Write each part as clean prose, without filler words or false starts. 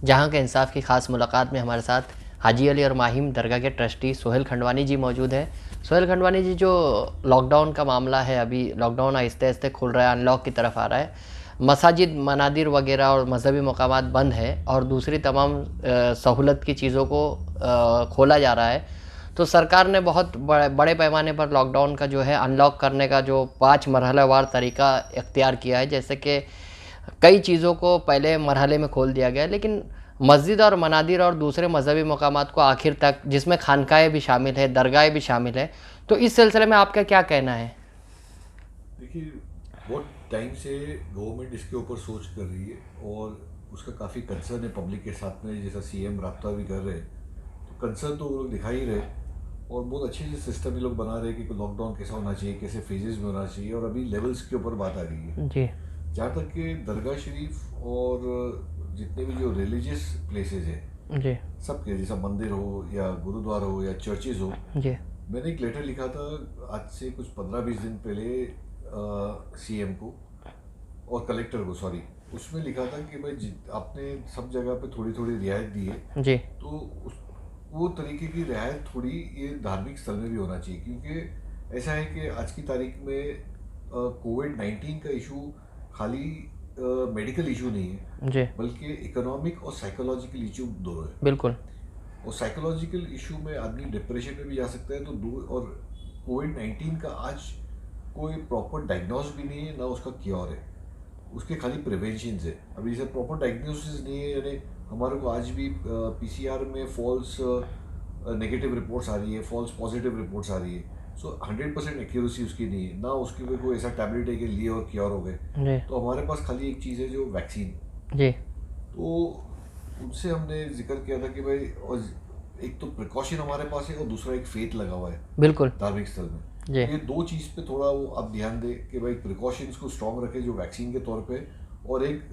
जहां के इंसाफ की खास मुलाकात में हमारे साथ हाजी अली और माहिम दरगाह के ट्रस्टी सोहेल खंडवानी जी मौजूद हैं। सोहेल खंडवानी जी, जो लॉकडाउन का मामला है, अभी लॉकडाउन आहिस्ते आहिस्ते खुल रहा है, अनलॉक की तरफ आ रहा है, मसाजिद मनादिर वगैरह और मजहबी मकामात बंद है और दूसरी तमाम सहूलत की चीज़ों को खोला जा रहा है। तो सरकार ने बहुत बड़े पैमाने पर लॉकडाउन का जो है अनलॉक करने का जो 5 मरहलेवार तरीका इख्तियार किया है। जैसे कि कई चीज़ों को पहले मरहले में खोल दिया गया है, लेकिन मस्जिद और मनादिर और दूसरे मजहबी मकामात को आखिर तक, जिसमें खानकाहें भी शामिल है, दरगाहें भी शामिल है, तो इस सिलसिले में आपका क्या कहना है? देखिए, बहुत टाइम से गवर्नमेंट इसके ऊपर सोच कर रही है और उसका काफ़ी कंसर्न है पब्लिक के साथ में। जैसा सीएम राब्ता भी कर रहे हैं, तो कंसर्न तो वो लोग दिखा ही रहे और बहुत अच्छे से सिस्टम ये लोग बना रहे हैं कि लॉकडाउन कैसा होना चाहिए, कैसे फेजेस में होना चाहिए, और अभी लेवल्स के ऊपर बात आ रही है। जी। जहाँ तक कि दरगाह शरीफ और जितने भी जो रिलीजियस प्लेसेस हैं, जी। सबके, जैसा मंदिर हो या गुरुद्वारा हो या चर्चेज हो, जी। मैंने एक लेटर लिखा था आज से कुछ 15-20 दिन पहले सीएम को और कलेक्टर को, सॉरी, उसमें लिखा था कि भाई आपने सब जगह पे थोड़ी थोड़ी रियायत दी है, जी। तो वो तरीके की रियायत थोड़ी ये धार्मिक स्थल में भी होना चाहिए। क्योंकि ऐसा है कि आज की तारीख में कोविड-19 का इशू खाली मेडिकल इशू नहीं है, जी। बल्कि इकोनॉमिक और साइकोलॉजिकल इशू दोनों है। बिल्कुल। और साइकोलॉजिकल इशू में आदमी डिप्रेशन में भी जा सकता है, तो और कोविड-19 का आज कोई प्रॉपर डायग्नोस भी नहीं है, ना उसका क्योर है, उसके खाली प्रिवेंशन है। अभी जैसे प्रॉपर डायग्नोसिस नहीं है, यानी हमारे को आज भी पीसीआर में फॉल्स नेगेटिव रिपोर्ट्स आ रही है, फॉल्स पॉजिटिव रिपोर्ट्स आ रही है। सो 100% एक्यूरेसी उसकी नहीं है, ना उसके पे कोई ऐसा टैबलेट है कि लिए और क्योर हो गए। जी। तो हमारे पास खाली एक चीज़ है, जो वैक्सीन। जी। तो उनसे हमने जिक्र किया था कि भाई, और एक तो प्रिकॉशन हमारे पास है और दूसरा एक फेथ लगा हुआ है बिल्कुल। धार्मिक स्थल में। जी। तो ये दो चीज़ पे थोड़ा वो आप ध्यान दें कि भाई प्रिकॉशंस को स्ट्रॉन्ग रखें, जो वैक्सीन के तौर पे, और एक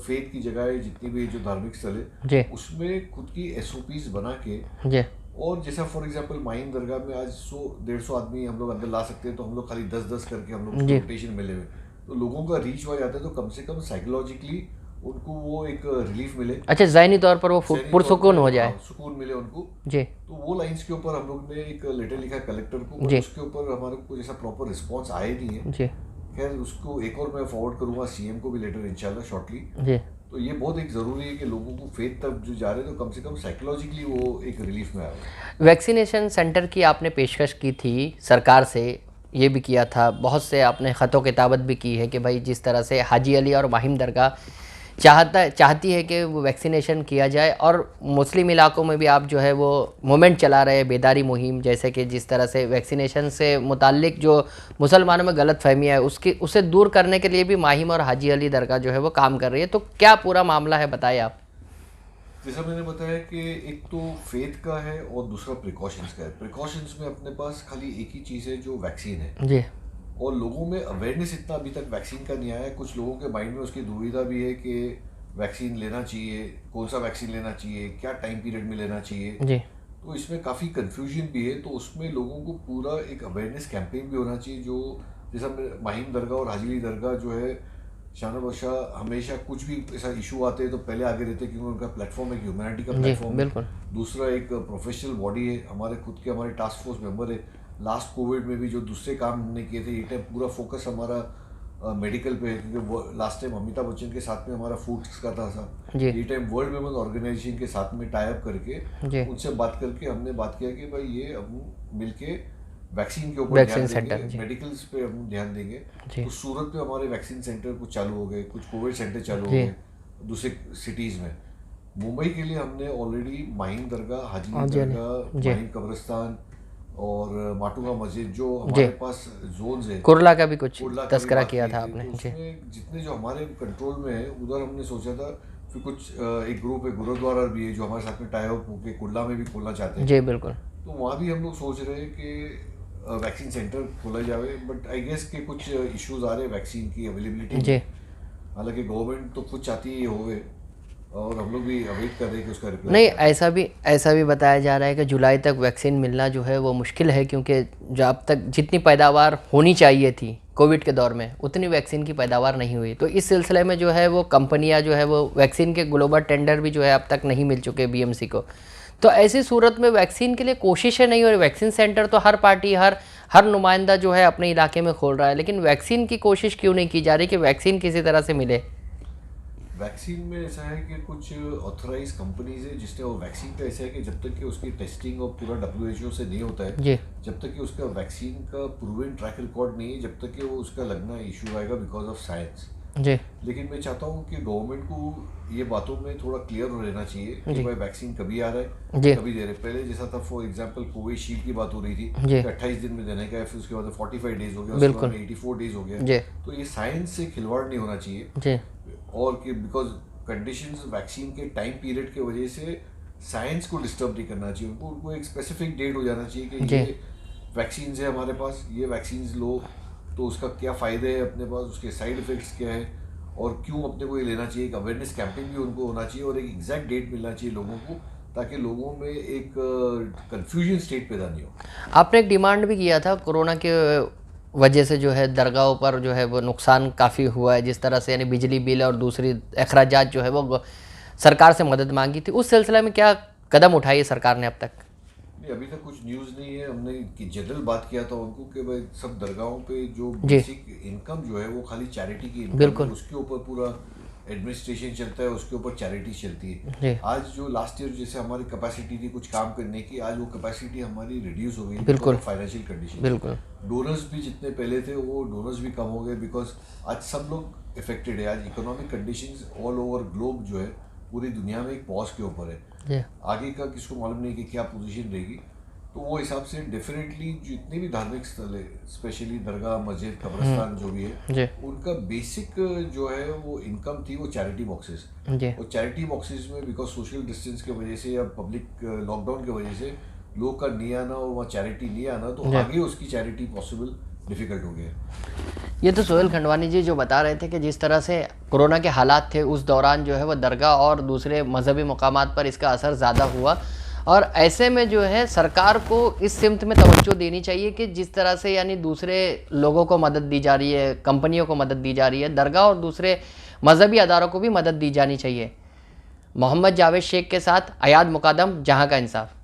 फेथ की जगह है, जितनी भी जो धार्मिक स्थल है जी। उसमें खुद की एसओपीज बना के। जी। और जैसा फॉर एग्जांपल माहिम दरगाह में आज 100-150 आदमी हम लोग अंदर ला सकते हैं, तो हम लोग खाली 10-10 करके हम लोग जी। रोटेशन मिले हुए, तो लोगों का रीच हो जाता है, तो कम से कम साइकोलॉजिकली उनको वो एक रिलीफ मिले, अच्छा, ज़हनी तौर पर वो ज़हनी तौर पुरसुकून पे, हो हाँ, जाए। सुकून मिले उनको। जी। तो वो लाइंस के ऊपर हम लोग ने एक लेटर लिखा कलेक्टर को, बट जी। उसके ऊपर हमारे को जैसा प्रॉपर रिस्पॉन्स आया नहीं है। जी। खैर, उसको एक और मैं फॉरवर्ड करूँगा सीएम को भी लेटर, इंशाल्लाह शॉर्टली। जी। तो ये बहुत एक ज़रूरी है कि लोगों को फेथ तक जो जा रहे हैं, तो कम से कम साइकोलॉजिकली वो एक रिलीफ में आए। वैक्सीनेशन सेंटर की आपने पेशकश की थी सरकार से, ये भी किया था, बहुत से आपने ख़तो किताबत भी की है कि भाई जिस तरह से हाजी अली और माहिम दरगाह चाहती है कि वो वैक्सीनेशन किया जाए, और मुस्लिम इलाकों में भी आप जो है वो मूवमेंट चला रहे हैं, बेदारी मुहिम, जैसे कि जिस तरह से वैक्सीनेशन से मुताल्लिक जो मुसलमानों में गलत फहमी है उसे दूर करने के लिए भी माहिम और हाजी अली दरगाह जो है वो काम कर रही है। तो क्या पूरा मामला है, बताइए आप। जैसा मैंने बताया कि एक तो फेथ का है और दूसरा प्रिकॉशंस का है। प्रिकॉशंस में अपने पास खाली एक ही चीज़ है, जो वैक्सीन है। जी। और लोगों में अवेयरनेस इतना अभी तक वैक्सीन का नहीं आया है। कुछ लोगों के माइंड में उसकी दुविधा भी है कि वैक्सीन लेना चाहिए, कौन सा वैक्सीन लेना चाहिए, क्या टाइम पीरियड में लेना चाहिए। जी। तो इसमें काफ़ी कन्फ्यूजन भी है, तो उसमें लोगों को पूरा एक अवेयरनेस कैंपेन भी होना चाहिए। जो जैसा माहिम दरगाह और हाजी अली दरगाह जो है, शान बादशाह हमेशा कुछ भी ऐसा इशू आते हैं तो पहले आगे रहते हैं, क्योंकि उनका प्लेटफॉर्म एक ह्यूमैनिटी का जी। प्लेटफॉर्म है। बिल्कुल। दूसरा एक प्रोफेशनल बॉडी है, हमारे खुद के, हमारे टास्क फोर्स मेंबर है। लास्ट कोविड में भी जो दूसरे काम हमने किए थे, ये टाइम पूरा फोकस हमारा मेडिकल पे है, क्योंकि लास्ट टाइम अमिताभ बच्चन के साथ में हमारा फूड्स का था। जी। ये टाइम वर्ल्ड वेलनेस ऑर्गेनाइजेशन के साथ में टाई अप करके जी। उनसे बात करके हमने बात किया कि भाई ये हम मिलके वैक्सीन के ऊपर वैक्सीन ध्यान सेंटर, देंगे, जी। मेडिकल्स पे हम ध्यान देंगे। जी। तो सूरत में हमारे वैक्सीन सेंटर कुछ चालू हो गए, कुछ कोविड सेंटर चालू हो जी। गए दूसरे सिटीज़ में। मुंबई के लिए हमने ऑलरेडी माहिम दरगाह, हाजी हाँ जी, दरगाह, जी। माहिम कब्रिस्तान और माटुंगा मस्जिद, जो जी। हमारे पास जोन्स हैं, कुरला का भी कुछ कुर्ला का भी तस्करा बात किया की था थी। आपने। तो जी। उसमें जितने जो हमारे कंट्रोल में है, उधर हमने सोचा था। फिर कुछ एक ग्रुप है गुरुद्वारा भी है, जो हमारे साथ में टाई अप होकर कुर्ला में भी खोलना चाहते हैं। जी। बिल्कुल। तो वहाँ भी हम लोग सोच रहे हैं कि वैक्सीन सेंटर खोला जाए, बट आई गेस के कुछ इश्यूज आ रहे हैं वैक्सीन की अवेलेबिलिटी जी। में। हालांकि गवर्नमेंट तो खुद चाहती ही होवे, और हम लोग भी अवेट कर रहे हैं कि उसका रिप्लाई नहीं, क्या है। ऐसा भी बताया जा रहा है कि जुलाई तक वैक्सीन मिलना जो है वो मुश्किल है, क्योंकि जो अब तक जितनी पैदावार होनी चाहिए थी कोविड के दौर में उतनी वैक्सीन की पैदावार नहीं हुई। तो इस सिलसिले में जो है वो कंपनियां जो है वो वैक्सीन के ग्लोबल टेंडर भी जो है अब तक नहीं मिल चुके बीएमसी को। तो ऐसी सूरत में वैक्सीन के लिए कोशिशें नहीं हो रही। वैक्सीन सेंटर तो हर पार्टी हर नुमाइंदा जो है अपने इलाके में खोल रहा है, लेकिन वैक्सीन की कोशिश क्यों नहीं की जा रही कि वैक्सीन किसी तरह से मिले। वैक्सीन में ऐसा है कि कुछ ऑथराइज कंपनीज है जिसने, वो वैक्सीन का ऐसा है कि जब तक कि उसकी टेस्टिंग और पूरा WHO से नहीं होता है, जी जब तक कि उसका वैक्सीन का प्रूवन ट्रैक रिकॉर्ड नहीं है, जब तक कि वो उसका लगना इशू आएगा बिकॉज ऑफ साइंस। जी लेकिन मैं चाहता हूँ कि गवर्नमेंट को ये बातों में थोड़ा क्लियर हो रहना चाहिए कि जी भाई वैक्सीन कभी आ रहा है, जी कभी दे रहे। पहले जैसा था, फॉर एग्जांपल कोविशील्ड की बात हो रही थी जी कि 28 दिन में देने का है, फिर उसके बाद 45 डेज हो गया, उसके बाद बिल्कुल में 84 डेज हो गया। जी तो ये साइंस से खिलवाड़ नहीं होना चाहिए। जी और कि बिकॉज कंडीशंस वैक्सीन के टाइम पीरियड की वजह से साइंस को डिस्टर्ब नहीं करना चाहिए। उनको एक स्पेसिफिक डेट हो जाना चाहिए कि जी ये वैक्सीन है हमारे पास, ये वैक्सीन लो तो उसका क्या फ़ायदे है अपने पास, उसके साइड इफ़ेक्ट्स क्या है और क्यों अपने को ये लेना चाहिए। एक अवेयरनेस कैंपेन भी उनको होना चाहिए और एक एग्जैक्ट डेट मिलना चाहिए लोगों को, ताकि लोगों में एक कंफ्यूजन स्टेट पैदा नहीं हो। आपने एक डिमांड भी किया था कोरोना के वजह से जो है दरगाहों पर जो है वो नुकसान काफ़ी हुआ है जिस तरह से, यानी बिजली बिल और दूसरी अखराजात जो है वो सरकार से मदद मांगी थी। उस सिलसिले में क्या कदम उठाई है सरकार ने अब तक? नहीं, अभी तक कुछ न्यूज़ नहीं है। हमने कि जनरल बात किया था उनको कि भाई सब दरगाहों पे जो जी बेसिक इनकम जो है वो खाली चैरिटी की इनकम है, बिल्कुल उसके ऊपर पूरा एडमिनिस्ट्रेशन चलता है, उसके ऊपर चैरिटी चलती है। जी आज जो लास्ट ईयर जैसे हमारी कैपेसिटी थी कुछ काम करने की, आज वो कैपेसिटी हमारी रिड्यूस हो गई बिकॉज बिल्कुल ऑफ फाइनेंशियल कंडीशन। बिल्कुल डोनर्स भी जितने पहले थे वो डोनर्स भी कम हो गए बिकॉज आज सब लोग इफेक्टेड है। आज economic conditions all over globe जो है पूरी दुनिया में एक पॉज के ऊपर है। जी आगे का किसको मालूम नहीं कि क्या पोजीशन रहेगी। तो वो हिसाब से डेफिनेटली जितने भी धार्मिक स्थल है, स्पेशली दरगाह, मस्जिद, कब्रिस्तान जो भी है, जी उनका बेसिक जो है वो इनकम थी वो चैरिटी बॉक्सेस। जी और चैरिटी बॉक्सेस में बिकॉज सोशल डिस्टेंस की वजह से या पब्लिक लॉकडाउन की वजह से लोग का नहीं आना और वहाँ चैरिटी नहीं आना, तो जी। आगे उसकी चैरिटी पॉसिबल डिफिकल्ट हो गया। ये तो सोहेल खंडवानी जी जो बता रहे थे कि जिस तरह से कोरोना के हालात थे उस दौरान जो है वो दरगाह और दूसरे मजहबी मकामात पर इसका असर ज़्यादा हुआ, और ऐसे में जो है सरकार को इस सिमत में तवज्जो देनी चाहिए कि जिस तरह से यानी दूसरे लोगों को मदद दी जा रही है, कंपनियों को मदद दी जा रही है, दरगाह और दूसरे मजहबी अदारों को भी मदद दी जानी चाहिए। मोहम्मद जावेद शेख के साथ अयाद मुकादम, जहां का इंसाफ।